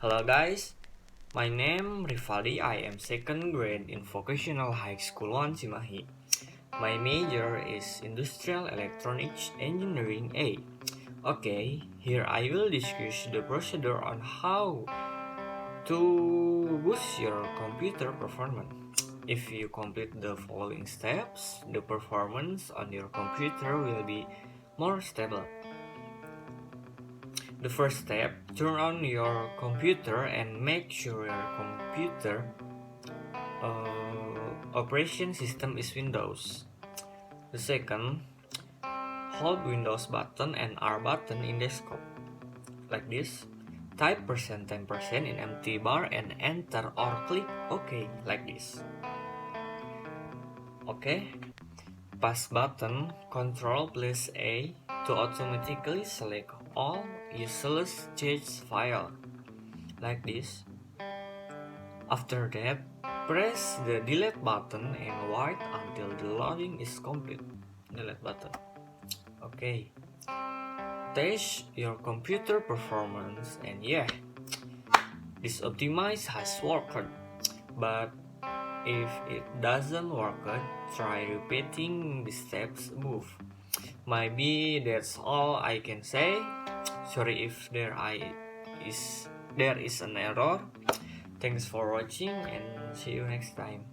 Hello guys, my name Rifaldi. I am second grade in Vocational High School 1 Cimahi. My major is Industrial Electronics Engineering A. Okay, here I will discuss the procedure on how to boost your computer performance. If you complete the following steps, the performance on your computer will be more stable. The first step, turn on your computer and make sure your computer operation system is Windows. The second, hold Windows button and R button in desktop, like this. Type %10% in empty bar and enter or click OK, like this. Okay. Pass button, Control plus A to automatically select all useless change file, like this. After that, press the delete button and wait until the loading is complete. Delete button. Okay. Test your computer performance and yeah, this optimize has worked. But if it doesn't work, try repeating the steps move. Maybe that's all I can say. Sorry if there is an error. Thanks for watching and see you next time.